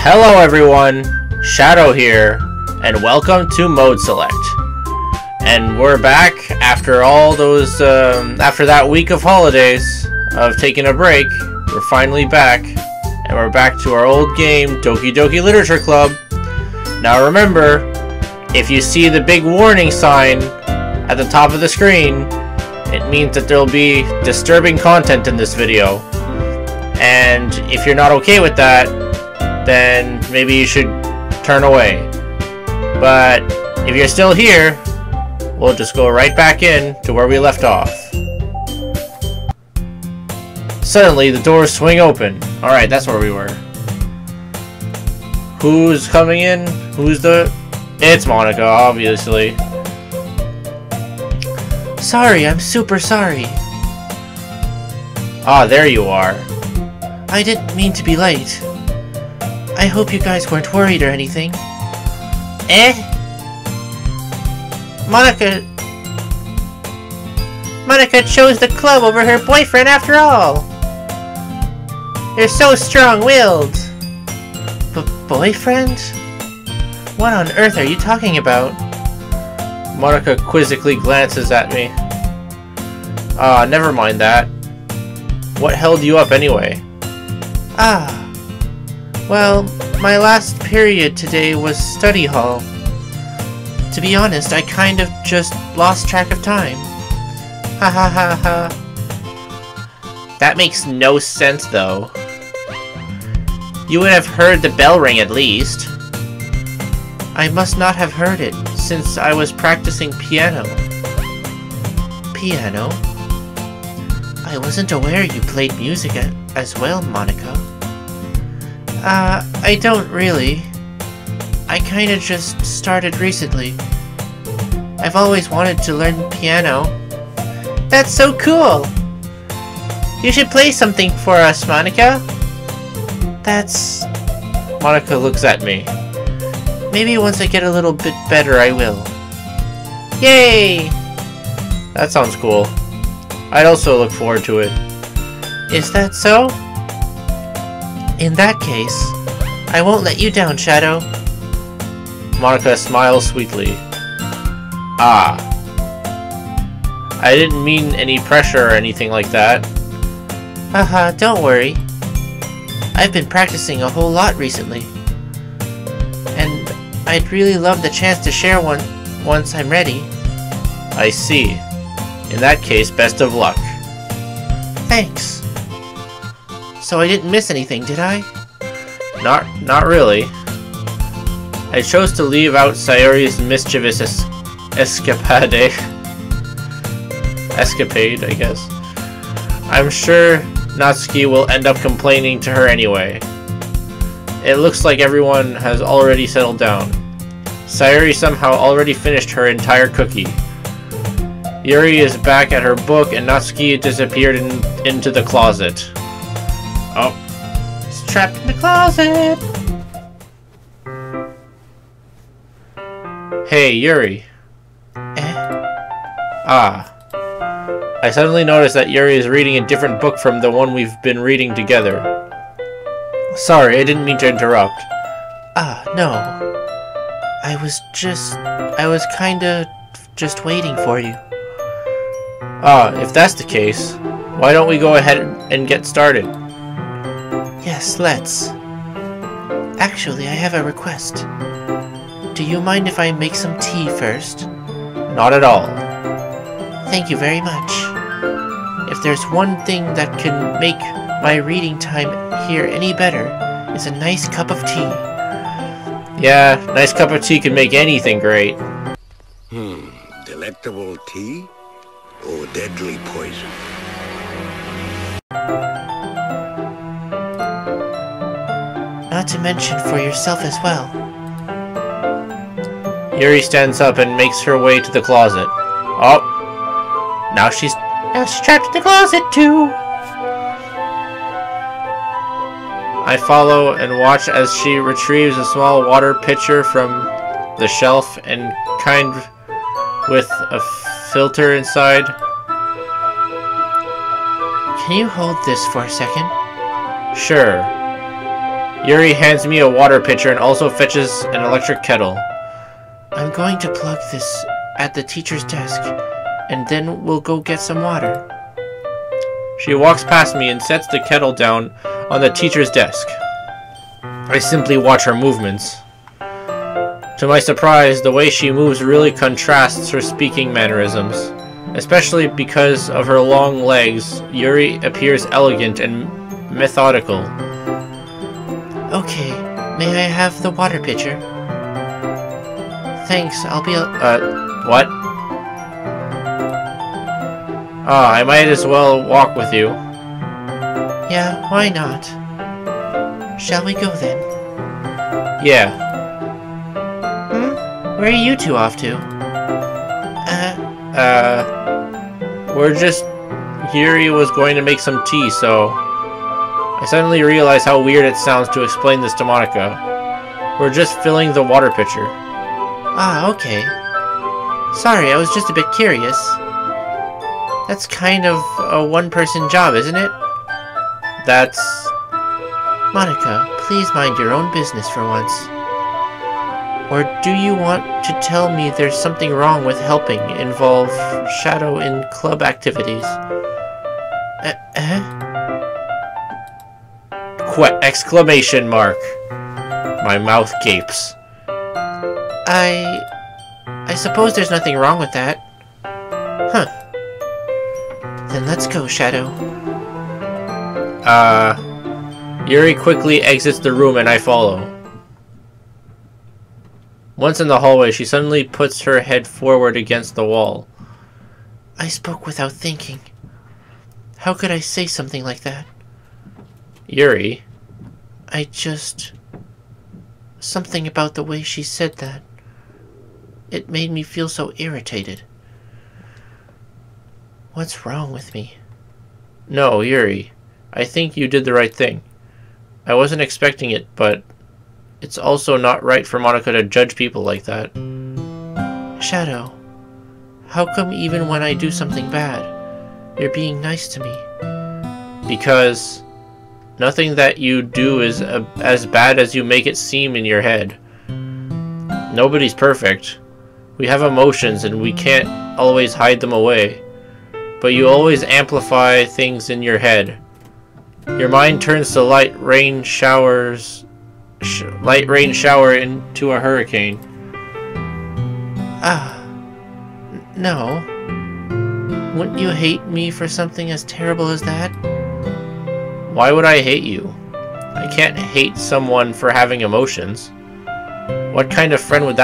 Hello everyone, Shadow here, and welcome to Mode Select. And we're back after all those, after that week of holidays, of taking a break. We're finally back, and we're back to our old game, Doki Doki Literature Club. Now remember, if you see the big warning sign at the top of the screen, it means that there'll be disturbing content in this video. And if you're not okay with that, then maybe you should turn away. But if you're still here, we'll just go right back in to where we left off. Suddenly, the doors swing open. Alright, that's where we were. Who's coming in? It's Monica, obviously. Sorry, I'm super sorry. Ah, there you are. I didn't mean to be late. I hope you guys weren't worried or anything. Monica chose the club over her boyfriend after all. You're so strong-willed. Boyfriend? What on earth are you talking about? Monica quizzically glances at me. Ah, never mind that. What held you up anyway? Well, my last period today was study hall. To be honest, I kind of just lost track of time. Ha ha ha ha. That makes no sense though. You would have heard the bell ring at least. I must not have heard it, since I was practicing piano. Piano? I wasn't aware you played music as well, Monica. I don't really. I kinda just started recently. I've always wanted to learn piano. That's so cool! You should play something for us, Monica. Monica looks at me. Maybe once I get a little bit better, I will. Yay! That sounds cool. I'd also look forward to it. Is that so? In that case, I won't let you down, Shadow. Monica smiles sweetly. Ah. I didn't mean any pressure or anything like that. Haha, don't worry. I've been practicing a whole lot recently. And I'd really love the chance to share one once I'm ready. I see. In that case, best of luck. Thanks. So I didn't miss anything, did I? Not really. I chose to leave out Sayori's mischievous escapade, I guess. I'm sure Natsuki will end up complaining to her anyway. It looks like everyone has already settled down. Sayori somehow already finished her entire cookie. Yuri is back at her book and Natsuki disappeared into the closet. Oh. It's trapped in the closet! Hey, Yuri. Ah. I suddenly noticed that Yuri is reading a different book from the one we've been reading together. Sorry, I didn't mean to interrupt. No. I was kinda just waiting for you. If that's the case, why don't we go ahead and get started? Yes, let's. Actually, I have a request. Do you mind if I make some tea first? Not at all. Thank you very much. If there's one thing that can make my reading time here any better, it's a nice cup of tea. Yeah, nice cup of tea can make anything great. Delectable tea or deadly poison? Not to mention for yourself as well. Yuri stands up and makes her way to the closet. Oh, now she's trapped in the closet too. I follow and watch as she retrieves a small water pitcher from the shelf and kind with a filter inside. Can you hold this for a second? Sure. Yuri hands me a water pitcher and also fetches an electric kettle. I'm going to plug this at the teacher's desk, and then we'll go get some water. She walks past me and sets the kettle down on the teacher's desk. I simply watch her movements. To my surprise, the way she moves really contrasts her speaking mannerisms. Especially because of her long legs, Yuri appears elegant and methodical. Okay, may I have the water pitcher? Thanks, I'll be what? I might as well walk with you. Yeah, why not? Shall we go then? Yeah. Where are you two off to? We're just... Yuri was going to make some tea, so... I suddenly realized how weird it sounds to explain this to Monica. We're just filling the water pitcher. Ah, okay. Sorry, I was just a bit curious. That's kind of a one-person job, isn't it? That's... Monica, please mind your own business for once. Or do you want to tell me there's something wrong with helping involve Shadow in club activities? Exclamation mark. My mouth gapes. I suppose there's nothing wrong with that. Huh. Then let's go, Shadow. Yuri quickly exits the room and I follow. Once in the hallway, she suddenly puts her head forward against the wall. I spoke without thinking. How could I say something like that? Yuri? Something about the way she said that. It made me feel so irritated. What's wrong with me? No, Yuri. I think you did the right thing. I wasn't expecting it, but it's also not right for Monica to judge people like that. Shadow, how come even when I do something bad, you're being nice to me? Because nothing that you do is as bad as you make it seem in your head. Nobody's perfect. We have emotions and we can't always hide them away. But you always amplify things in your head. Your mind turns the light rain shower into a hurricane. No. Wouldn't you hate me for something as terrible as that? Why would I hate you? I can't hate someone for having emotions. What kind of friend would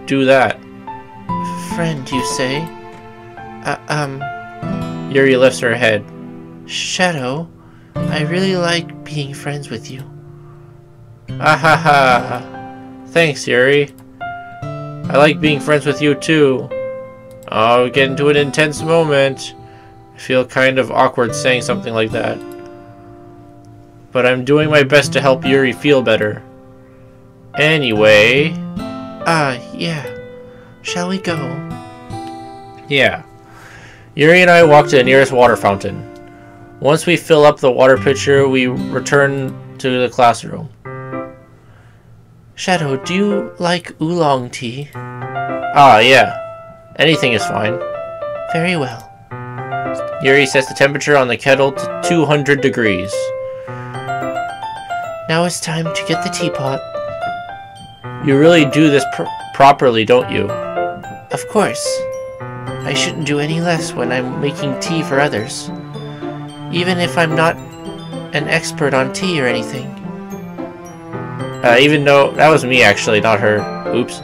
do that? Friend, you say? Yuri lifts her head. Shadow, I really like being friends with you. Ahaha. Thanks, Yuri. I like being friends with you too. Oh, we get into an intense moment. I feel kind of awkward saying something like that. But I'm doing my best to help Yuri feel better. Anyway... yeah. Shall we go? Yeah. Yuri and I walk to the nearest water fountain. Once we fill up the water pitcher, we return to the classroom. Shadow, do you like oolong tea? Yeah. Anything is fine. Very well. Yuri sets the temperature on the kettle to 200 degrees. Now it's time to get the teapot. You really do this properly, don't you? Of course. I shouldn't do any less when I'm making tea for others. Even if I'm not an expert on tea or anything. Even though that was me actually, not her. Oops.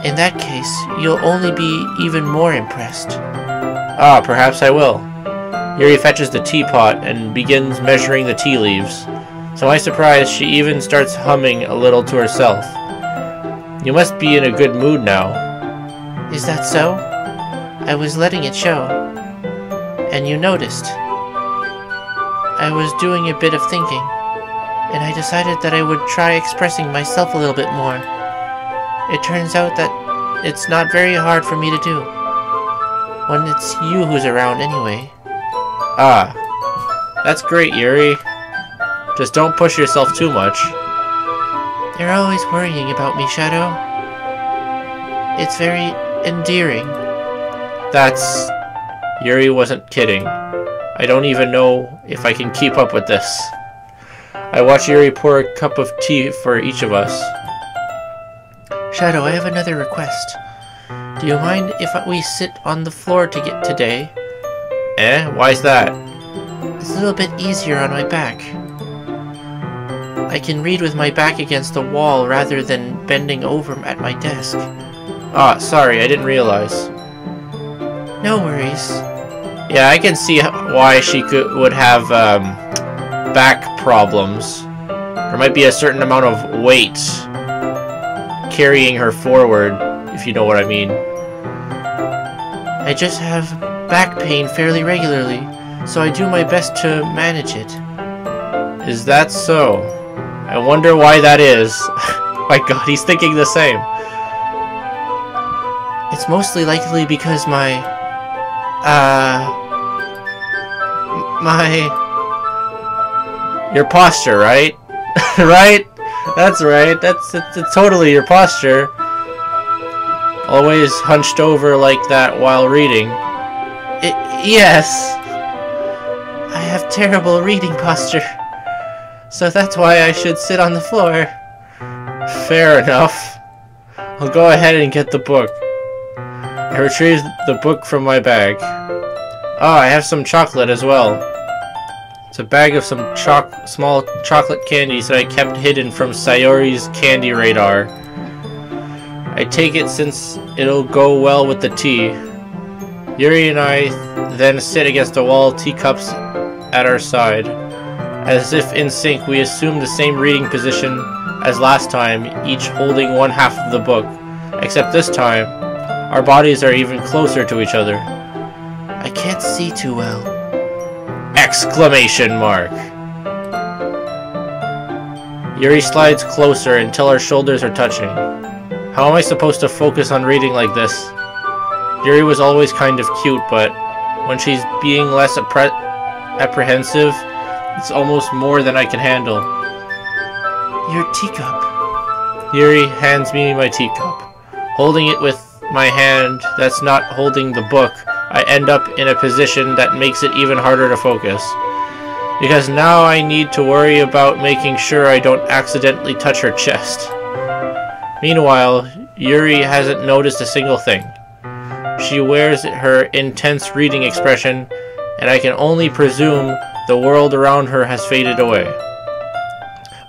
In that case, you'll only be even more impressed. Perhaps I will. Yuri fetches the teapot and begins measuring the tea leaves. To my surprise, she even starts humming a little to herself. You must be in a good mood now. Is that so? I was letting it show. And you noticed. I was doing a bit of thinking, and I decided that I would try expressing myself a little bit more. It turns out that it's not very hard for me to do. When it's you who's around anyway. That's great, Yuri. Just don't push yourself too much. You're always worrying about me, Shadow. It's very endearing. That's... Yuri wasn't kidding. I don't even know if I can keep up with this. I watch Yuri pour a cup of tea for each of us. Shadow, I have another request. Do you mind if we sit on the floor today? Why's that? It's a little bit easier on my back. I can read with my back against the wall rather than bending over at my desk. Ah, sorry, I didn't realize. No worries. Yeah, I can see why she would have back problems. There might be a certain amount of weight carrying her forward, if you know what I mean. I just have back pain fairly regularly, so I do my best to manage it. Is that so? I wonder why that is. My god, he's thinking the same. It's mostly likely because your posture, right? Right? That's right. It's totally your posture. Always hunched over like that while reading. Yes. I have terrible reading posture. So that's why I should sit on the floor. Fair enough. I'll go ahead and get the book. I retrieved the book from my bag. Oh, I have some chocolate as well. It's a bag of some small chocolate candies that I kept hidden from Sayori's candy radar. I take it since it'll go well with the tea. Yuri and I then sit against the wall, teacups at our side. As if in sync, we assume the same reading position as last time, each holding one half of the book. Except this time, our bodies are even closer to each other. I can't see too well. Exclamation mark! Yuri slides closer until our shoulders are touching. How am I supposed to focus on reading like this? Yuri was always kind of cute, but when she's being less apprehensive, it's almost more than I can handle. Your teacup. Yuri hands me my teacup. Holding it with my hand that's not holding the book, I end up in a position that makes it even harder to focus. Because now I need to worry about making sure I don't accidentally touch her chest. Meanwhile, Yuri hasn't noticed a single thing. She wears her intense reading expression, and I can only presume the world around her has faded away.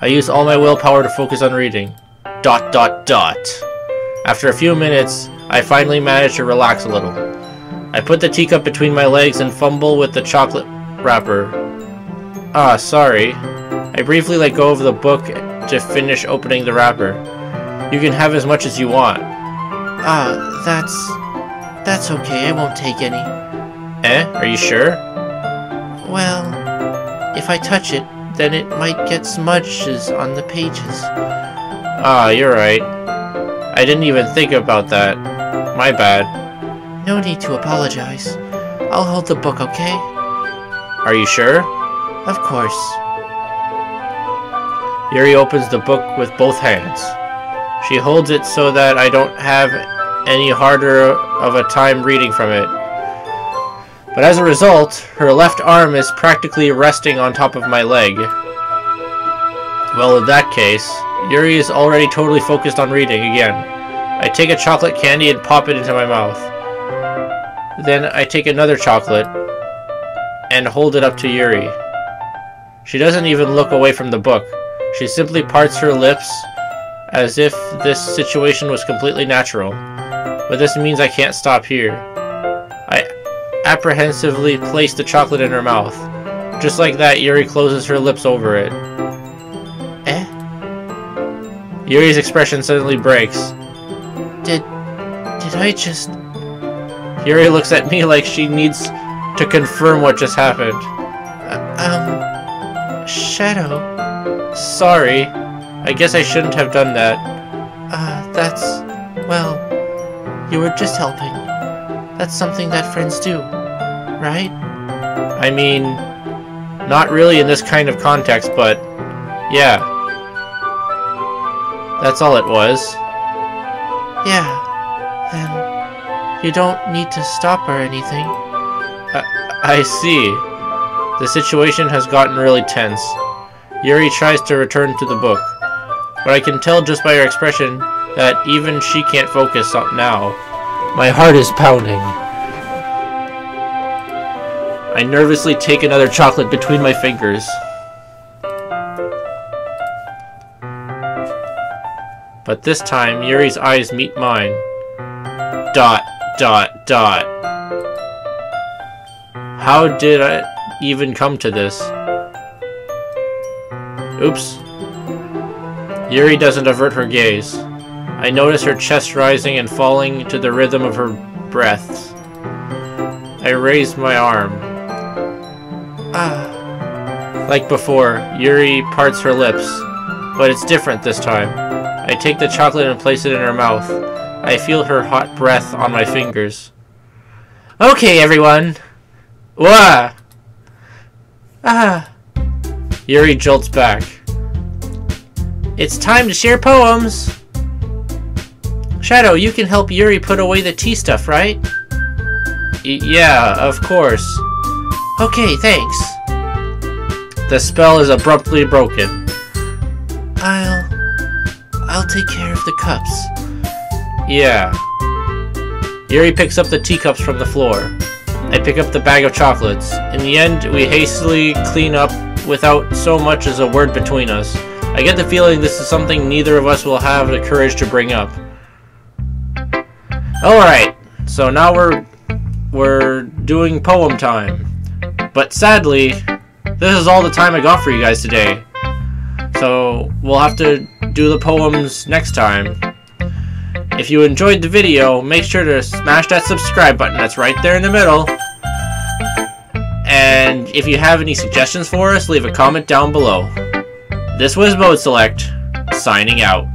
I use all my willpower to focus on reading. ... After a few minutes, I finally manage to relax a little. I put the teacup between my legs and fumble with the chocolate wrapper. Ah, sorry. I briefly let go of the book to finish opening the wrapper. You can have as much as you want. That's okay, I won't take any. Are you sure? Well, if I touch it, then it might get smudges on the pages. Ah, you're right. I didn't even think about that. My bad. No need to apologize. I'll hold the book, okay? Are you sure? Of course. Yuri opens the book with both hands. She holds it so that I don't have any harder of a time reading from it. But as a result, her left arm is practically resting on top of my leg. Well, in that case, Yuri is already totally focused on reading again. I take a chocolate candy and pop it into my mouth. Then I take another chocolate and hold it up to Yuri. She doesn't even look away from the book. She simply parts her lips as if this situation was completely natural. But this means I can't stop here. I apprehensively place the chocolate in her mouth. Just like that, Yuri closes her lips over it. Yuri's expression suddenly breaks. Did I just... Yuri looks at me like she needs to confirm what just happened. Shadow. Sorry. I guess I shouldn't have done that. Well, you were just helping. That's something that friends do, right? I mean, not really in this kind of context, but Yeah. That's all it was. Yeah. Then you don't need to stop or anything. I see. The situation has gotten really tense. Yuri tries to return to the book, but I can tell just by her expression that even she can't focus on now. My heart is pounding. I nervously take another chocolate between my fingers. But this time, Yuri's eyes meet mine. Dot, dot, dot. How did I even come to this? Oops. Yuri doesn't avert her gaze. I notice her chest rising and falling to the rhythm of her breaths. I raise my arm. Like before, Yuri parts her lips, but it's different this time. I take the chocolate and place it in her mouth. I feel her hot breath on my fingers. Okay, everyone. Wah! Yuri jolts back. It's time to share poems. Shadow, you can help Yuri put away the tea stuff, right? Yeah, of course. Okay, thanks. The spell is abruptly broken. I'll take care of the cups. Yeah. Yuri picks up the teacups from the floor. I pick up the bag of chocolates. In the end, we hastily clean up without so much as a word between us. I get the feeling this is something neither of us will have the courage to bring up. Alright, so now we're doing poem time. But sadly, this is all the time I got for you guys today. So we'll have to do the poems next time. If you enjoyed the video, make sure to smash that subscribe button that's right there in the middle. And if you have any suggestions for us, leave a comment down below. This was Mode Select, signing out.